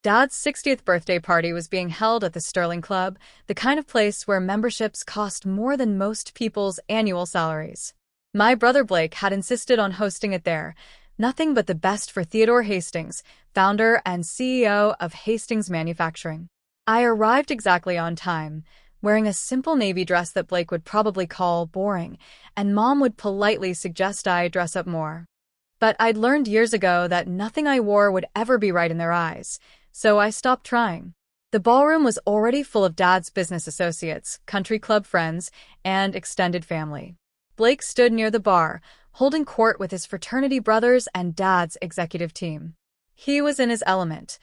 Dad's 60th birthday party was being held at the Sterling Club, the kind of place where memberships cost more than most people's annual salaries. My brother Blake had insisted on hosting it there. Nothing but the best for Theodore Hastings, founder and CEO of Hastings Manufacturing. I arrived exactly on time, wearing a simple navy dress that Blake would probably call boring, and Mom would politely suggest I dress up more. But I'd learned years ago that nothing I wore would ever be right in their eyes, so I stopped trying. The ballroom was already full of Dad's business associates, country club friends, and extended family. Blake stood near the bar, holding court with his fraternity brothers and Dad's executive team. He was in his element,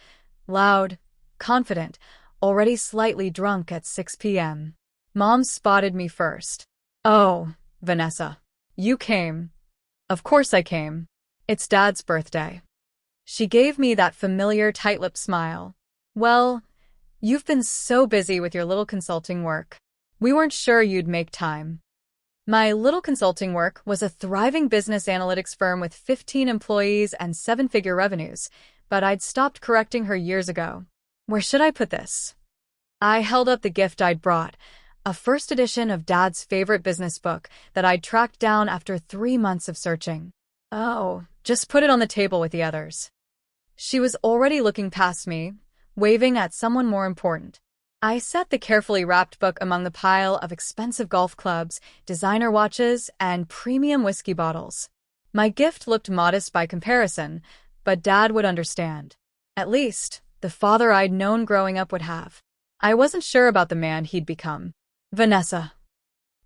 loud, confident, already slightly drunk at 6 p.m. Mom spotted me first. "Oh, Vanessa. You came." "Of course I came. It's Dad's birthday." She gave me that familiar tight-lipped smile. "Well, you've been so busy with your little consulting work. We weren't sure you'd make time." My little consulting work was a thriving business analytics firm with 15 employees and seven-figure revenues, but I'd stopped correcting her years ago. Where should I put this? I held up the gift I'd brought, a first edition of Dad's favorite business book that I'd tracked down after 3 months of searching. "Oh, just put it on the table with the others." She was already looking past me, waving at someone more important. I set the carefully wrapped book among the pile of expensive golf clubs, designer watches, and premium whiskey bottles. My gift looked modest by comparison, but Dad would understand. At least, the father I'd known growing up would have. I wasn't sure about the man he'd become. "Vanessa."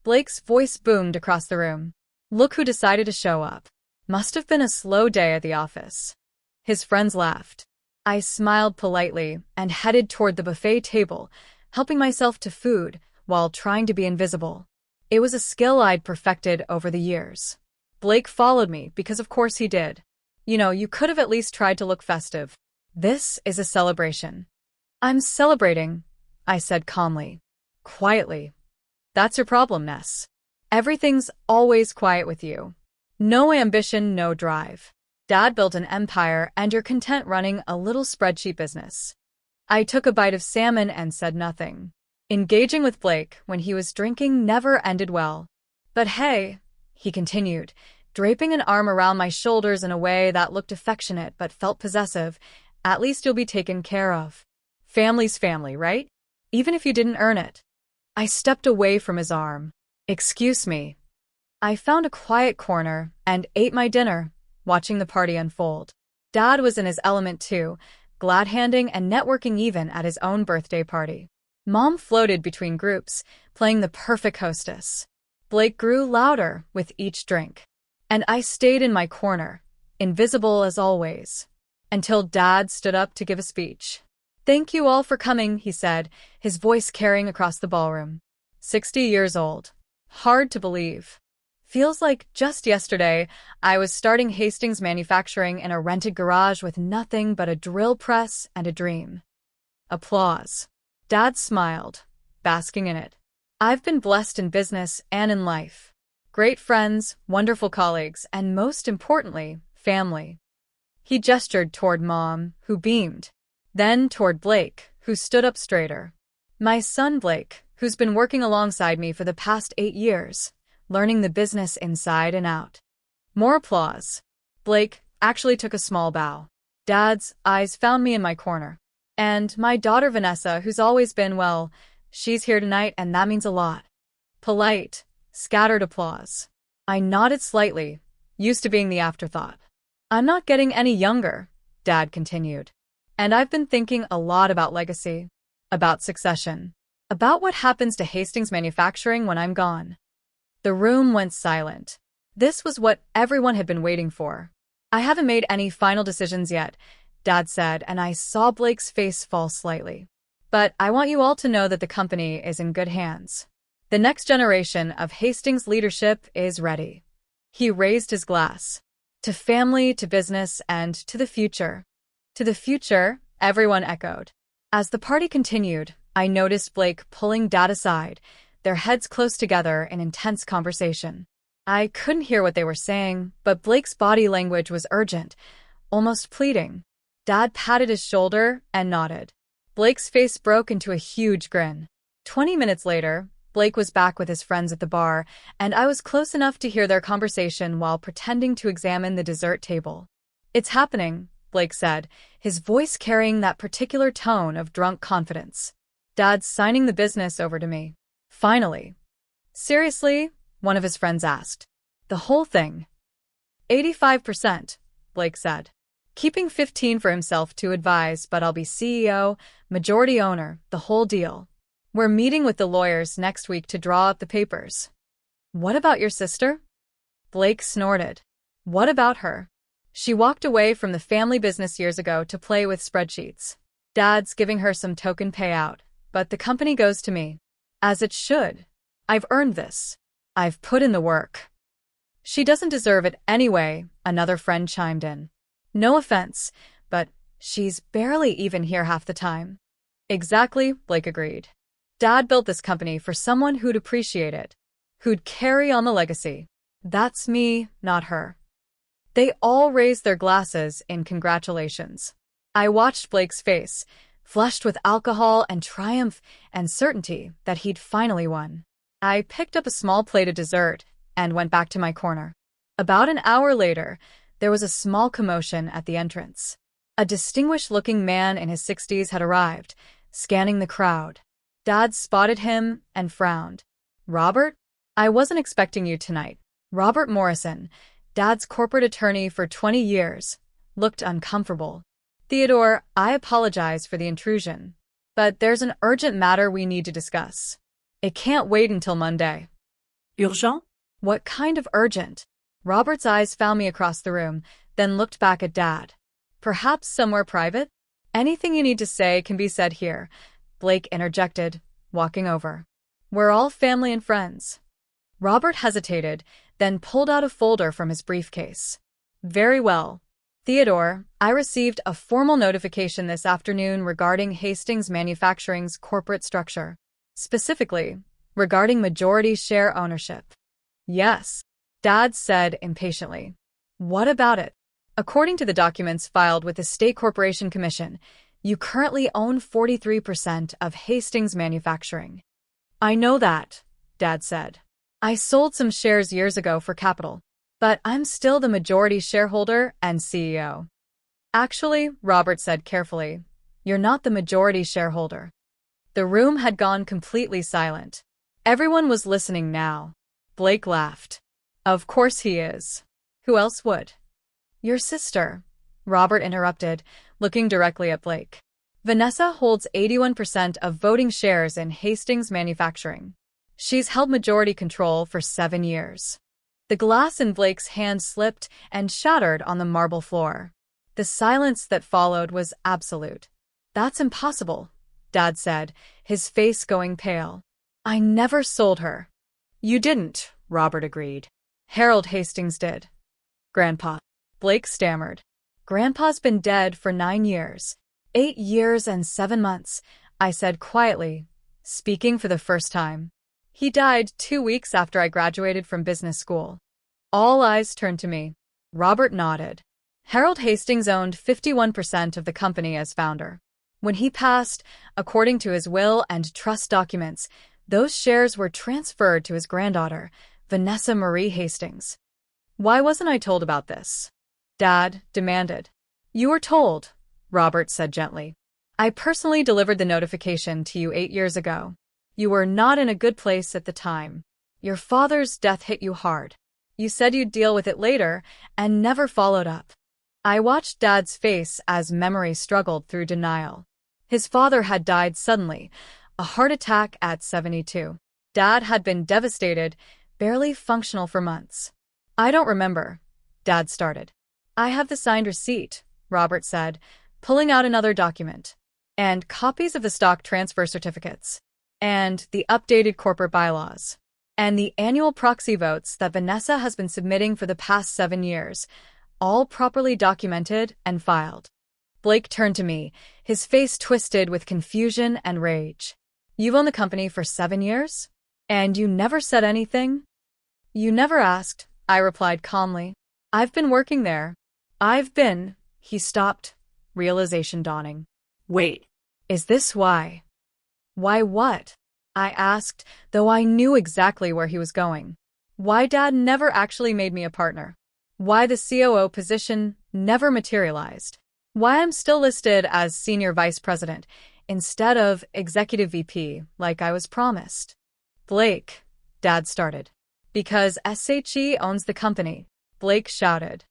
Blake's voice boomed across the room. "Look who decided to show up. Must have been a slow day at the office." His friends laughed. I smiled politely and headed toward the buffet table, helping myself to food while trying to be invisible. It was a skill I'd perfected over the years. Blake followed me because of course he did. You could have at least tried to look festive. "This is a celebration." "I'm celebrating," I said calmly. Quietly. "That's your problem, Ness. Everything's always quiet with you. No ambition, no drive. Dad built an empire and you're content running a little spreadsheet business." I took a bite of salmon and said nothing. Engaging with Blake when he was drinking never ended well. "But hey," he continued, draping an arm around my shoulders in a way that looked affectionate but felt possessive, "at least you'll be taken care of. Family's family, right? Even if you didn't earn it." I stepped away from his arm. "Excuse me." I found a quiet corner and ate my dinner, watching the party unfold. Dad was in his element too, glad-handing and networking even at his own birthday party. Mom floated between groups, playing the perfect hostess. Blake grew louder with each drink. And I stayed in my corner, invisible as always, until Dad stood up to give a speech. "Thank you all for coming," he said, his voice carrying across the ballroom. 60 years old. Hard to believe. Feels like just yesterday, I was starting Hastings Manufacturing in a rented garage with nothing but a drill press and a dream. Applause. Dad smiled, basking in it. I've been blessed in business and in life. Great friends, wonderful colleagues, and most importantly, family. He gestured toward Mom, who beamed. Then toward Blake, who stood up straighter. My son Blake, who's been working alongside me for the past 8 years. Learning the business inside and out. More applause. Blake actually took a small bow. Dad's eyes found me in my corner. "And my daughter Vanessa, who's always been, well, she's here tonight and that means a lot." Polite, scattered applause. I nodded slightly, used to being the afterthought. "I'm not getting any younger," Dad continued. "And I've been thinking a lot about legacy, about succession, about what happens to Hastings Manufacturing when I'm gone." The room went silent. This was what everyone had been waiting for. "I haven't made any final decisions yet," Dad said, and I saw Blake's face fall slightly. "But I want you all to know that the company is in good hands. The next generation of Hastings leadership is ready." He raised his glass. "To family, to business, and to the future." "To the future," everyone echoed. As the party continued, I noticed Blake pulling Dad aside, their heads close together in intense conversation. I couldn't hear what they were saying, but Blake's body language was urgent, almost pleading. Dad patted his shoulder and nodded. Blake's face broke into a huge grin. 20 minutes later, Blake was back with his friends at the bar, and I was close enough to hear their conversation while pretending to examine the dessert table. "It's happening," Blake said, his voice carrying that particular tone of drunk confidence. "Dad's signing the business over to me. Finally." "Seriously?" one of his friends asked. "The whole thing?" 85%, Blake said. "Keeping 15 for himself to advise, but I'll be CEO, majority owner, the whole deal. We're meeting with the lawyers next week to draw up the papers." "What about your sister?" Blake snorted. "What about her? She walked away from the family business years ago to play with spreadsheets. Dad's giving her some token payout, but the company goes to me. As it should. I've earned this. I've put in the work." "She doesn't deserve it anyway," another friend chimed in. "No offense, but she's barely even here half the time." "Exactly," Blake agreed. "Dad built this company for someone who'd appreciate it, who'd carry on the legacy. That's me, not her." They all raised their glasses in congratulations. I watched Blake's face, flushed with alcohol and triumph and certainty that he'd finally won. I picked up a small plate of dessert and went back to my corner. About an hour later, there was a small commotion at the entrance. A distinguished-looking man in his 60s had arrived, scanning the crowd. Dad spotted him and frowned. "Robert? I wasn't expecting you tonight." Robert Morrison, Dad's corporate attorney for 20 years, looked uncomfortable. "Theodore, I apologize for the intrusion, but there's an urgent matter we need to discuss. It can't wait until Monday." Urgent? "What kind of urgent?" Robert's eyes found me across the room, then looked back at Dad. "Perhaps somewhere private?" "Anything you need to say can be said here," Blake interjected, walking over. "We're all family and friends." Robert hesitated, then pulled out a folder from his briefcase. "Very well. Theodore, I received a formal notification this afternoon regarding Hastings Manufacturing's corporate structure. Specifically, regarding majority share ownership." "Yes," Dad said impatiently. "What about it?" "According to the documents filed with the State Corporation Commission, you currently own 43% of Hastings Manufacturing." "I know that," Dad said. "I sold some shares years ago for capital, but I'm still the majority shareholder and CEO." "Actually," Robert said carefully, "you're not the majority shareholder." The room had gone completely silent. Everyone was listening now. Blake laughed. "Of course he is. Who else would?" "Your sister," Robert interrupted, looking directly at Blake. "Vanessa holds 81% of voting shares in Hastings Manufacturing. She's held majority control for 7 years." The glass in Blake's hand slipped and shattered on the marble floor. The silence that followed was absolute. "That's impossible," Dad said, his face going pale. "I never sold her." "You didn't," Robert agreed. "Harold Hastings did." "Grandpa," Blake stammered. "Grandpa's been dead for 9 years. 8 years and 7 months, I said quietly, speaking for the first time. "He died 2 weeks after I graduated from business school." All eyes turned to me. Robert nodded. "Harold Hastings owned 51% of the company as founder. When he passed, according to his will and trust documents, those shares were transferred to his granddaughter, Vanessa Marie Hastings." "Why wasn't I told about this?" Dad demanded. "You were told," Robert said gently. "I personally delivered the notification to you 8 years ago. You were not in a good place at the time. Your father's death hit you hard. You said you'd deal with it later and never followed up." I watched Dad's face as memory struggled through denial. His father had died suddenly, a heart attack at 72. Dad had been devastated, barely functional for months. "I don't remember," Dad started. "I have the signed receipt," Robert said, pulling out another document. "And copies of the stock transfer certificates. And the updated corporate bylaws. And the annual proxy votes that Vanessa has been submitting for the past 7 years, all properly documented and filed." Blake turned to me, his face twisted with confusion and rage. "You've owned the company for 7 years? And you never said anything?" "You never asked," I replied calmly. "I've been working there." He stopped, realization dawning. Wait. Is this why? Why what? I asked, though I knew exactly where he was going. Why Dad never actually made me a partner? Why the COO position never materialized? Why I'm still listed as Senior Vice President instead of Executive VP like I was promised? Blake, Dad started. Because SHE owns the company, Blake shouted.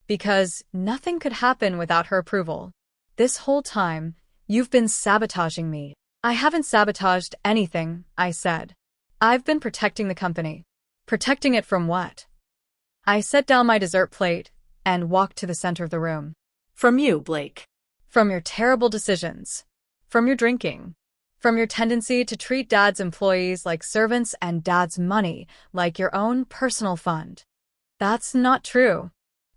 Because nothing could happen without her approval. This whole time, you've been sabotaging me. I haven't sabotaged anything, I said. I've been protecting the company. Protecting it from what? I set down my dessert plate and walked to the center of the room. From you, Blake. From your terrible decisions. From your drinking. From your tendency to treat Dad's employees like servants and Dad's money like your own personal fund. That's not true.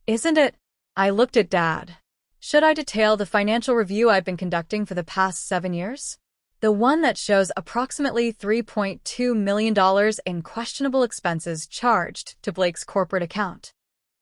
Isn't it? I looked at Dad. Should I detail the financial review I've been conducting for the past 7 years? The one that shows approximately $3.2 million in questionable expenses charged to Blake's corporate account.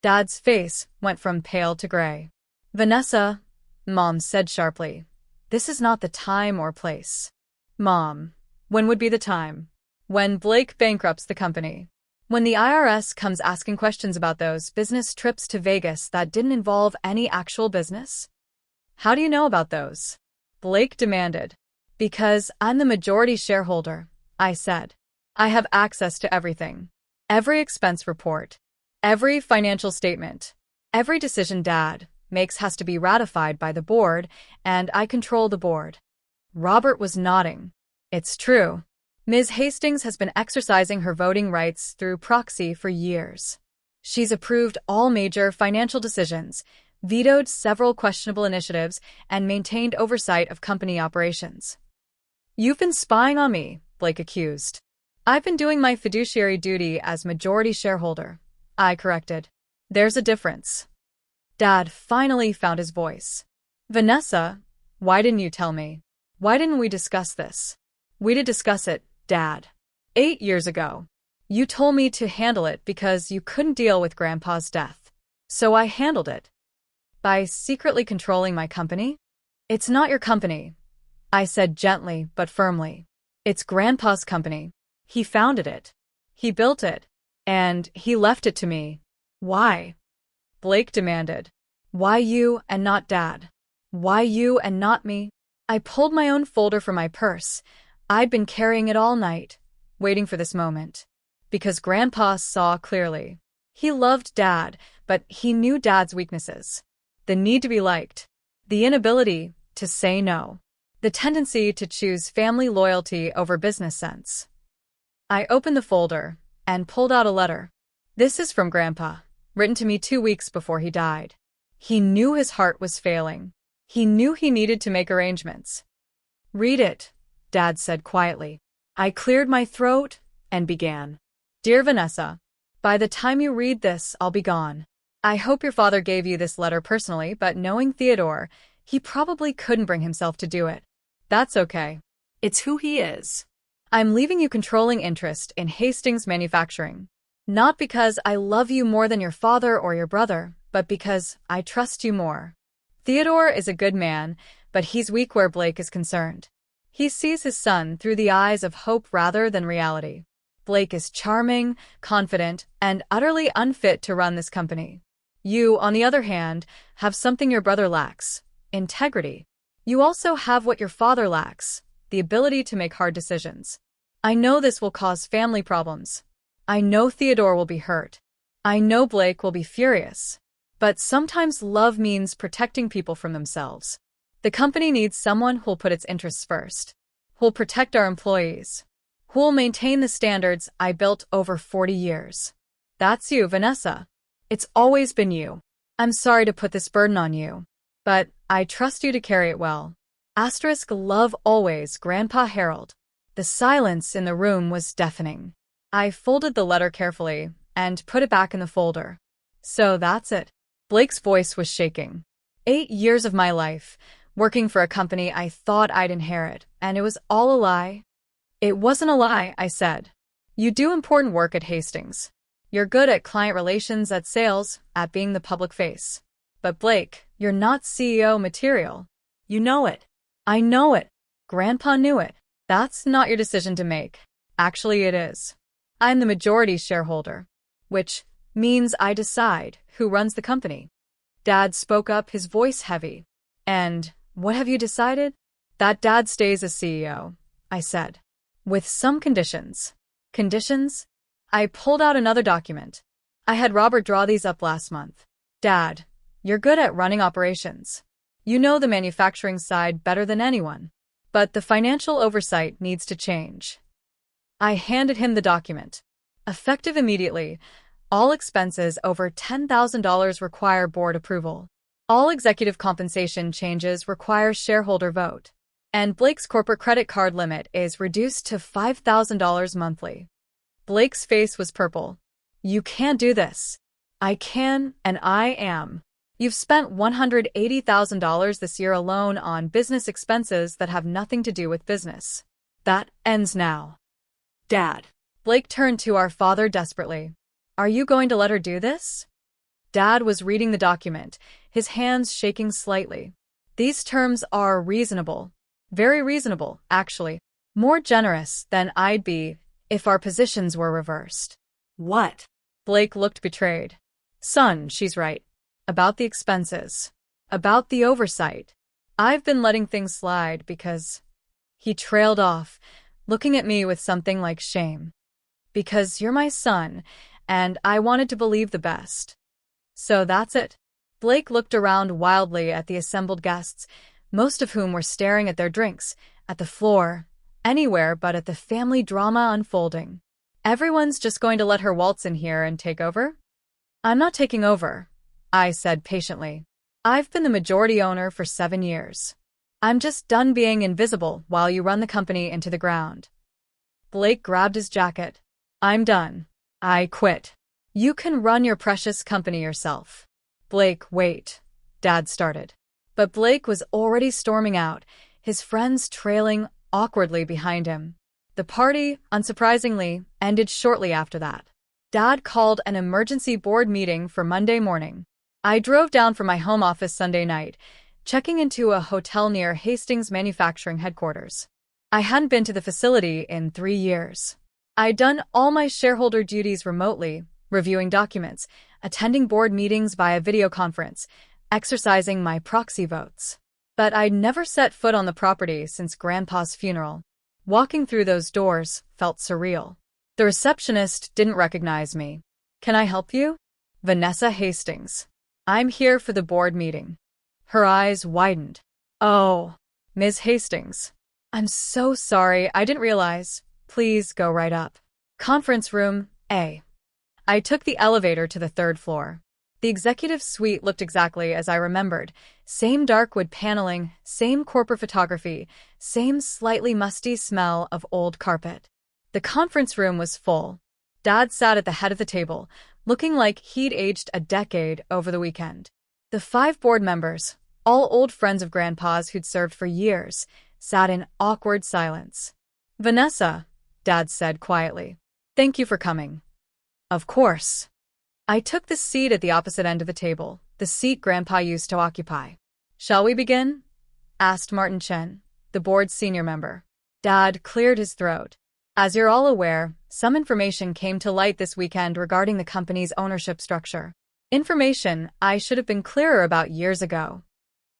Dad's face went from pale to gray. Vanessa, Mom said sharply, this is not the time or place. Mom, when would be the time? When Blake bankrupts the company. When the IRS comes asking questions about those business trips to Vegas that didn't involve any actual business? How do you know about those? Blake demanded. Because I'm the majority shareholder, I said. I have access to everything. Every expense report. Every financial statement. Every decision Dad makes has to be ratified by the board, and I control the board. Robert was nodding. It's true. Ms. Hastings has been exercising her voting rights through proxy for years. She's approved all major financial decisions, vetoed several questionable initiatives, and maintained oversight of company operations. You've been spying on me, Blake accused. I've been doing my fiduciary duty as majority shareholder, I corrected. There's a difference. Dad finally found his voice. Vanessa, why didn't you tell me? Why didn't we discuss this? We did discuss it, Dad. 8 years ago. You told me to handle it because you couldn't deal with Grandpa's death. So I handled it. By secretly controlling my company? It's not your company, I said gently but firmly. It's Grandpa's company. He founded it. He built it. And he left it to me. Why? Blake demanded. Why you and not Dad? Why you and not me? I pulled my own folder from my purse. I'd been carrying it all night, waiting for this moment. Because Grandpa saw clearly. He loved Dad, but he knew Dad's weaknesses. The need to be liked. The inability to say no. The tendency to choose family loyalty over business sense. I opened the folder and pulled out a letter. This is from Grandpa, written to me 2 weeks before he died. He knew his heart was failing. He knew he needed to make arrangements. Read it, Dad said quietly. I cleared my throat and began. Dear Vanessa, by the time you read this, I'll be gone. I hope your father gave you this letter personally, but knowing Theodore, he probably couldn't bring himself to do it. That's okay. It's who he is. I'm leaving you controlling interest in Hastings Manufacturing. Not because I love you more than your father or your brother, but because I trust you more. Theodore is a good man, but he's weak where Blake is concerned. He sees his son through the eyes of hope rather than reality. Blake is charming, confident, and utterly unfit to run this company. You, on the other hand, have something your brother lacks: integrity. You also have what your father lacks: the ability to make hard decisions. I know this will cause family problems. I know Theodore will be hurt. I know Blake will be furious. But sometimes love means protecting people from themselves. The company needs someone who'll put its interests first, who'll protect our employees, who'll maintain the standards I built over 40 years. That's you, Vanessa. It's always been you. I'm sorry to put this burden on you, but I trust you to carry it well. Asterisk love always, Grandpa Harold. The silence in the room was deafening. I folded the letter carefully and put it back in the folder. So that's it. Blake's voice was shaking. 8 years of my life, working for a company I thought I'd inherit, and it was all a lie? It wasn't a lie, I said. You do important work at Hastings. You're good at client relations, at sales, at being the public face. But Blake, you're not CEO material. You know it. I know it. Grandpa knew it. That's not your decision to make. Actually, it is. I'm the majority shareholder, which means I decide who runs the company. Dad spoke up, his voice heavy. And what have you decided? That Dad stays as CEO, I said. With some conditions. Conditions? I pulled out another document. I had Robert draw these up last month. Dad, you're good at running operations. You know the manufacturing side better than anyone. But the financial oversight needs to change. I handed him the document. Effective immediately, all expenses over $10,000 require board approval. All executive compensation changes require shareholder vote. And Blake's corporate credit card limit is reduced to $5,000 monthly. Blake's face was purple. You can't do this. I can, and I am. You've spent $180,000 this year alone on business expenses that have nothing to do with business. That ends now. Dad. Blake turned to our father desperately. Are you going to let her do this? Dad was reading the document, his hands shaking slightly. These terms are reasonable. Very reasonable, actually. More generous than I'd be if our positions were reversed. What? Blake looked betrayed. Son, she's right. About the expenses. About the oversight. I've been letting things slide because... He trailed off, looking at me with something like shame. Because you're my son, and I wanted to believe the best. So that's it. Blake looked around wildly at the assembled guests, most of whom were staring at their drinks, at the floor, anywhere but at the family drama unfolding. Everyone's just going to let her waltz in here and take over? I'm not taking over, I said patiently. I've been the majority owner for 7 years. I'm just done being invisible while you run the company into the ground. Blake grabbed his jacket. I'm done. I quit. You can run your precious company yourself. Blake, wait. Dad started. But Blake was already storming out, his friends trailing awkwardly behind him. The party, unsurprisingly, ended shortly after that. Dad called an emergency board meeting for Monday morning. I drove down from my home office Sunday night, checking into a hotel near Hastings Manufacturing headquarters. I hadn't been to the facility in 3 years. I'd done all my shareholder duties remotely, reviewing documents, attending board meetings via video conference, exercising my proxy votes. But I'd never set foot on the property since Grandpa's funeral. Walking through those doors felt surreal. The receptionist didn't recognize me. Can I help you? Vanessa Hastings. I'm here for the board meeting. Her eyes widened. Oh, Ms. Hastings. I'm so sorry, I didn't realize. Please go right up. Conference room A. I took the elevator to the 3rd floor. The executive suite looked exactly as I remembered. Same dark wood paneling, same corporate photography, same slightly musty smell of old carpet. The conference room was full. Dad sat at the head of the table, looking like he'd aged a decade over the weekend. The 5 board members, all old friends of Grandpa's who'd served for years, sat in awkward silence. Vanessa, Dad said quietly. Thank you for coming. Of course. I took the seat at the opposite end of the table, the seat Grandpa used to occupy. Shall we begin? Asked Martin Chen, the board's senior member. Dad cleared his throat. As you're all aware, some information came to light this weekend regarding the company's ownership structure. Information I should have been clearer about years ago.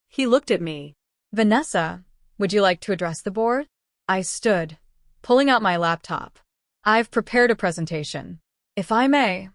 He looked at me. Vanessa, would you like to address the board? I stood, pulling out my laptop. I've prepared a presentation. If I may.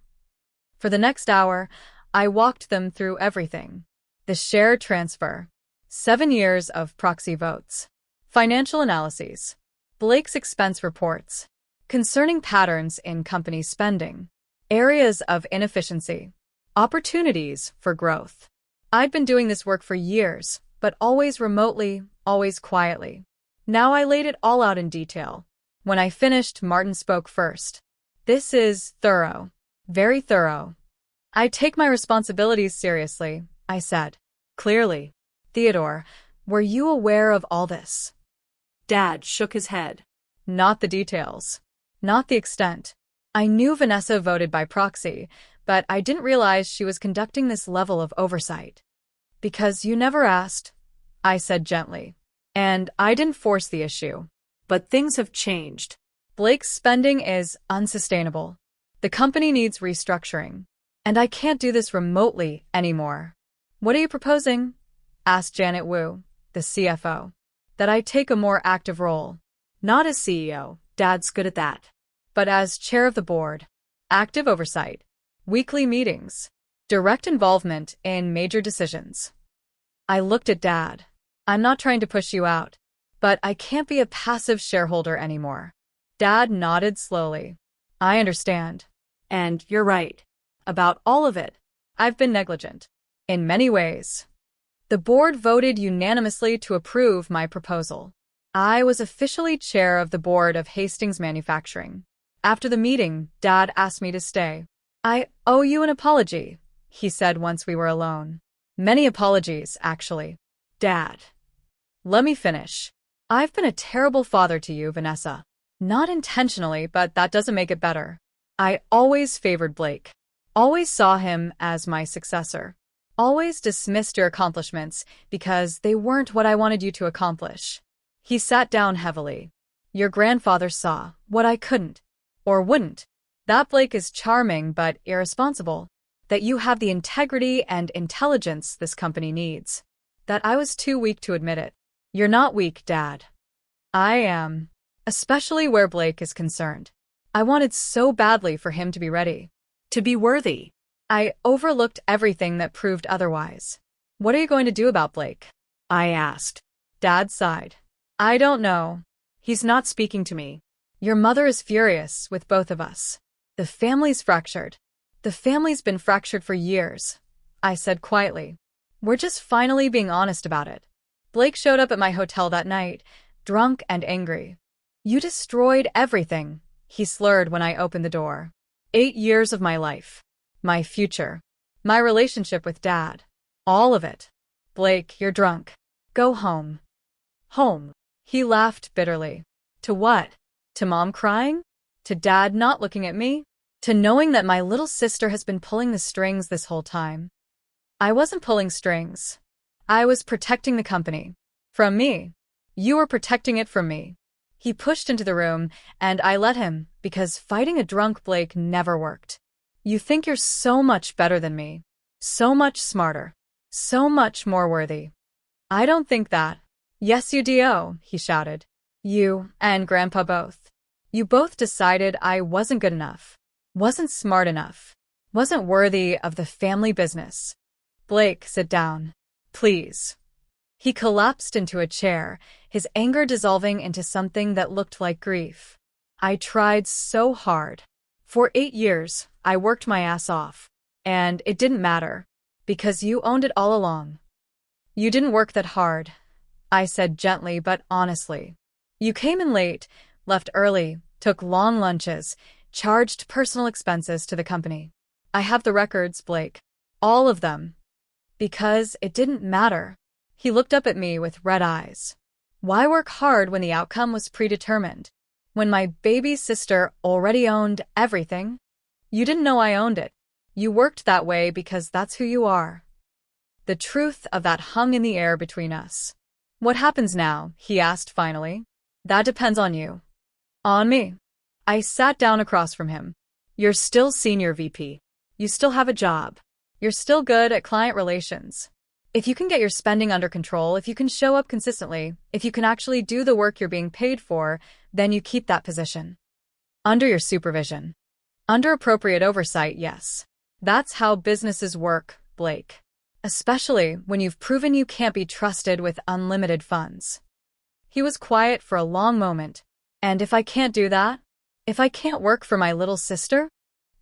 For the next hour, I walked them through everything. The share transfer. 7 years of proxy votes. Financial analyses. Blake's expense reports. Concerning patterns in company spending. Areas of inefficiency. Opportunities for growth. I'd been doing this work for years, but always remotely, always quietly. Now I laid it all out in detail. When I finished, Martin spoke first. This is thorough. Very thorough. I take my responsibilities seriously, I said. Clearly. Theodore, were you aware of all this? Dad shook his head. Not the details. Not the extent. I knew Vanessa voted by proxy, but I didn't realize she was conducting this level of oversight. Because you never asked, I said gently. And I didn't force the issue. But things have changed. Blake's spending is unsustainable. The company needs restructuring. And I can't do this remotely anymore. What are you proposing? Asked Janet Wu, the CFO. That I take a more active role. Not as CEO, Dad's good at that. But as chair of the board. Active oversight. Weekly meetings. Direct involvement in major decisions. I looked at Dad. I'm not trying to push you out, but I can't be a passive shareholder anymore. Dad nodded slowly. I understand. And you're right. About all of it. I've been negligent. In many ways. The board voted unanimously to approve my proposal. I was officially chair of the board of Hastings Manufacturing. After the meeting, Dad asked me to stay. I owe you an apology, he said once we were alone. Many apologies, actually. Dad. Let me finish. I've been a terrible father to you, Vanessa. Not intentionally, but that doesn't make it better. I always favored Blake. Always saw him as my successor. Always dismissed your accomplishments because they weren't what I wanted you to accomplish. He sat down heavily. Your grandfather saw what I couldn't, or wouldn't. That Blake is charming but irresponsible. That you have the integrity and intelligence this company needs. That I was too weak to admit it. You're not weak, Dad. I am. Especially where Blake is concerned. I wanted so badly for him to be ready. To be worthy. I overlooked everything that proved otherwise. What are you going to do about Blake? I asked. Dad sighed. I don't know. He's not speaking to me. Your mother is furious with both of us. The family's fractured. The family's been fractured for years, I said quietly. We're just finally being honest about it. Blake showed up at my hotel that night, drunk and angry. You destroyed everything, he slurred when I opened the door. 8 years of my life. My future. My relationship with Dad. All of it. Blake, you're drunk. Go home. Home. He laughed bitterly. To what? To Mom crying? To Dad not looking at me? To knowing that my little sister has been pulling the strings this whole time? I wasn't pulling strings. I was protecting the company. From me. You were protecting it from me. He pushed into the room, and I let him, because fighting a drunk Blake never worked. You think you're so much better than me. So much smarter. So much more worthy. I don't think that. Yes, you do, he shouted. You and Grandpa both. You both decided I wasn't good enough. Wasn't smart enough. Wasn't worthy of the family business. Blake, sit down. Please. He collapsed into a chair, his anger dissolving into something that looked like grief. I tried so hard. For 8 years, I worked my ass off. And it didn't matter. Because you owned it all along. You didn't work that hard, I said gently but honestly. You came in late, left early, took long lunches, charged personal expenses to the company. I have the records, Blake. All of them. Because it didn't matter. He looked up at me with red eyes. Why work hard when the outcome was predetermined? When my baby sister already owned everything? You didn't know I owned it. You worked that way because that's who you are. The truth of that hung in the air between us. What happens now? He asked finally. That depends on you. On me. I sat down across from him. You're still senior VP. You still have a job. You're still good at client relations. If you can get your spending under control, if you can show up consistently, if you can actually do the work you're being paid for, then you keep that position. Under your supervision. Under appropriate oversight, yes. That's how businesses work, Blake. Especially when you've proven you can't be trusted with unlimited funds. He was quiet for a long moment. And if I can't do that? If I can't work for my little sister?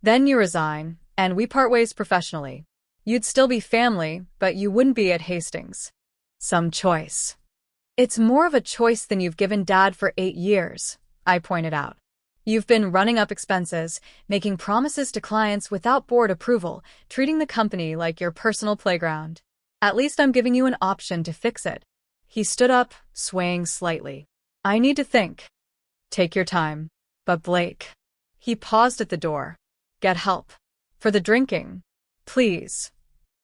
Then you resign, and we part ways professionally. You'd still be family, but you wouldn't be at Hastings. Some choice. It's more of a choice than you've given Dad for 8 years, I pointed out. You've been running up expenses, making promises to clients without board approval, treating the company like your personal playground. At least I'm giving you an option to fix it. He stood up, swaying slightly. I need to think. Take your time. But Blake. He paused at the door. Get help. For the drinking. Please.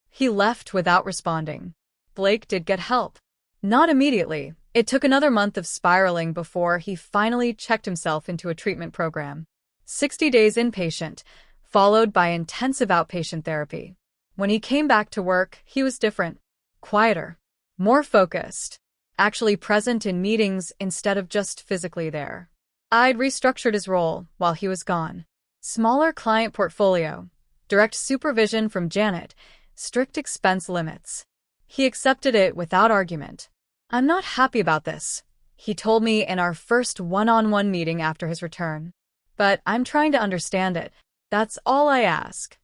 He left without responding. Blake did get help. Not immediately. It took another month of spiraling before he finally checked himself into a treatment program. 60 days inpatient, followed by intensive outpatient therapy. When he came back to work, he was different. Quieter. More focused. Actually present in meetings instead of just physically there. I'd restructured his role while he was gone. Smaller client portfolio. Direct supervision from Janet. Strict expense limits. He accepted it without argument. "I'm not happy about this," he told me in our first one-on-one meeting after his return. "But I'm trying to understand it. That's all I ask."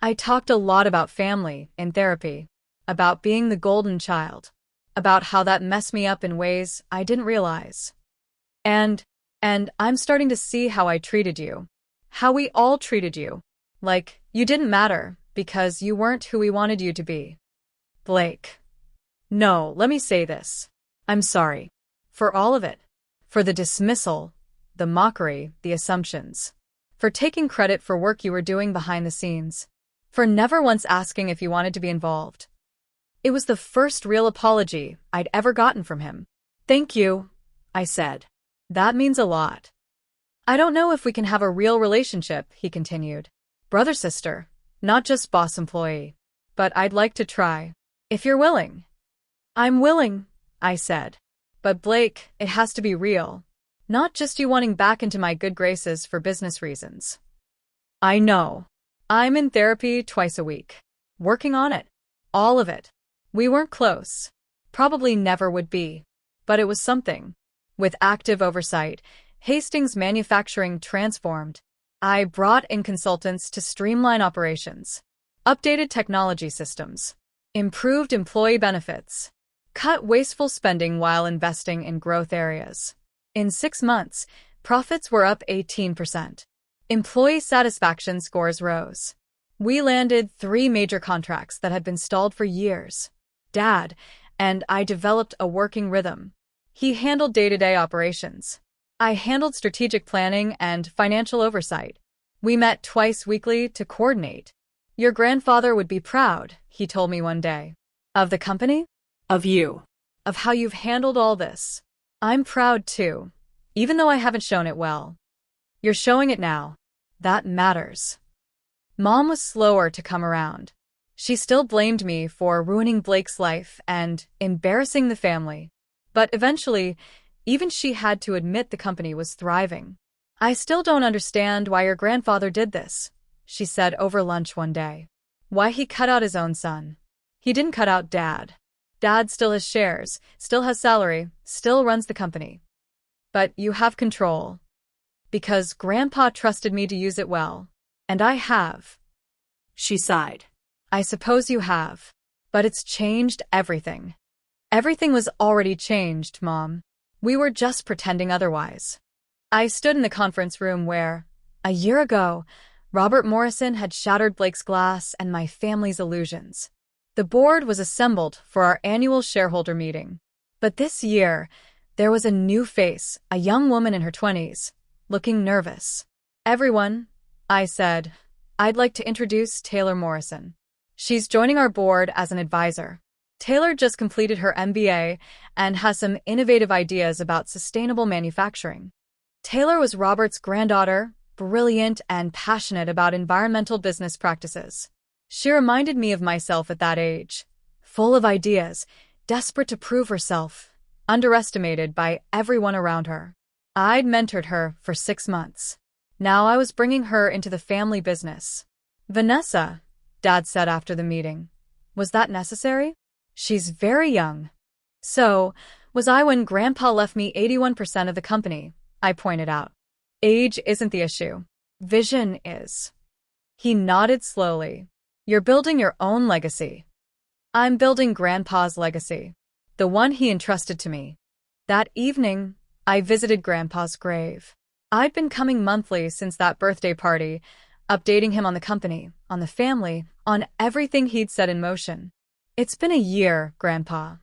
I talked a lot about family in therapy, about being the golden child, about how that messed me up in ways I didn't realize. And I'm starting to see how I treated you. How we all treated you. Like, you didn't matter because you weren't who we wanted you to be. Blake. No, let me say this. I'm sorry. For all of it. For the dismissal, the mockery, the assumptions. For taking credit for work you were doing behind the scenes. For never once asking if you wanted to be involved. It was the first real apology I'd ever gotten from him. "Thank you," I said. "That means a lot." "I don't know if we can have a real relationship," he continued. "Brother-sister, not just boss-employee. But I'd like to try. If you're willing." "I'm willing," I said. "But Blake, it has to be real. Not just you wanting back into my good graces for business reasons." "I know. I'm in therapy twice a week. Working on it. All of it. We weren't close. Probably never would be. But it was something. With active oversight, Hastings Manufacturing transformed. I brought in consultants to streamline operations. Updated technology systems. Improved employee benefits. Cut wasteful spending while investing in growth areas. In 6 months, profits were up 18%. Employee satisfaction scores rose. We landed 3 major contracts that had been stalled for years. Dad and I developed a working rhythm. He handled day-to-day operations. I handled strategic planning and financial oversight. We met twice weekly to coordinate. "Your grandfather would be proud," he told me one day. "Of the company?" Of you. "Of how you've handled all this." "I'm proud too, even though I haven't shown it well." "You're showing it now. That matters." Mom was slower to come around. She still blamed me for ruining Blake's life and embarrassing the family. But eventually, even she had to admit the company was thriving. "I still don't understand why your grandfather did this," she said over lunch one day. "Why he cut out his own son. He didn't cut out Dad. Dad still has shares, still has salary, still runs the company. But you have control. Because Grandpa trusted me to use it well. And I have." She sighed. "I suppose you have. But it's changed everything." "Everything was already changed, Mom. We were just pretending otherwise." I stood in the conference room where, a year ago, Robert Morrison had shattered Blake's glass and my family's illusions. The board was assembled for our annual shareholder meeting. But this year, there was a new face, a young woman in her 20s, looking nervous. "Everyone," I said, "I'd like to introduce Taylor Morrison. She's joining our board as an advisor." Taylor just completed her MBA and has some innovative ideas about sustainable manufacturing. Taylor was Robert's granddaughter, brilliant and passionate about environmental business practices. She reminded me of myself at that age, full of ideas, desperate to prove herself, underestimated by everyone around her. I'd mentored her for 6 months. Now I was bringing her into the family business. "Vanessa," Dad said after the meeting, "was that necessary? She's very young." "So, was I when Grandpa left me 81% of the company," I pointed out. "Age isn't the issue. Vision is." He nodded slowly. "You're building your own legacy." "I'm building Grandpa's legacy. The one he entrusted to me." That evening, I visited Grandpa's grave. I'd been coming monthly since that birthday party, updating him on the company, on the family, on everything he'd set in motion. "It's been a year, Grandpa,"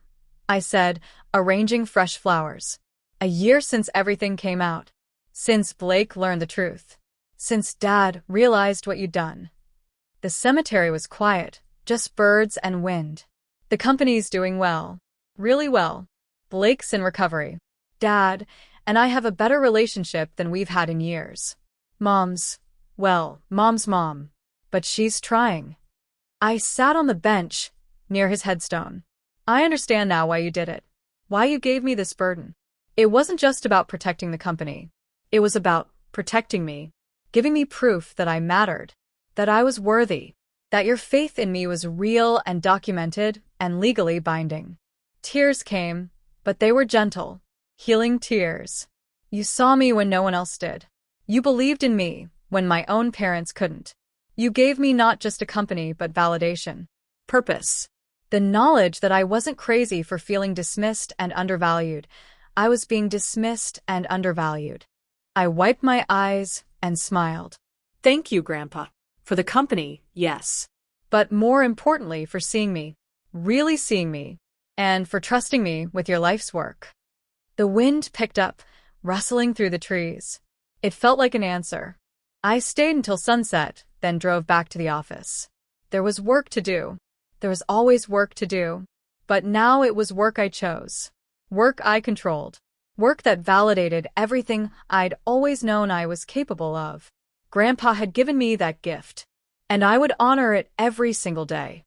I said, arranging fresh flowers. "A year since everything came out. Since Blake learned the truth. Since Dad realized what you'd done." The cemetery was quiet, just birds and wind. The company's doing well. Really well. Blake's in recovery. Dad and I have a better relationship than we've had in years. Mom's mom. But she's trying. I sat on the bench near his headstone. I understand now why you did it. Why you gave me this burden. It wasn't just about protecting the company. It was about protecting me, giving me proof that I mattered, that I was worthy, that your faith in me was real and documented and legally binding. Tears came, but they were gentle, healing tears. You saw me when no one else did. You believed in me when my own parents couldn't. You gave me not just a company but validation, purpose. The knowledge that I wasn't crazy for feeling dismissed and undervalued. I was being dismissed and undervalued. I wiped my eyes and smiled. Thank you, Grandpa. For the company, yes. But more importantly, for seeing me, really seeing me, and for trusting me with your life's work. The wind picked up, rustling through the trees. It felt like an answer. I stayed until sunset, then drove back to the office. There was work to do. There was always work to do. But now it was work I chose. Work I controlled. Work that validated everything I'd always known I was capable of. Grandpa had given me that gift, and I would honor it every single day.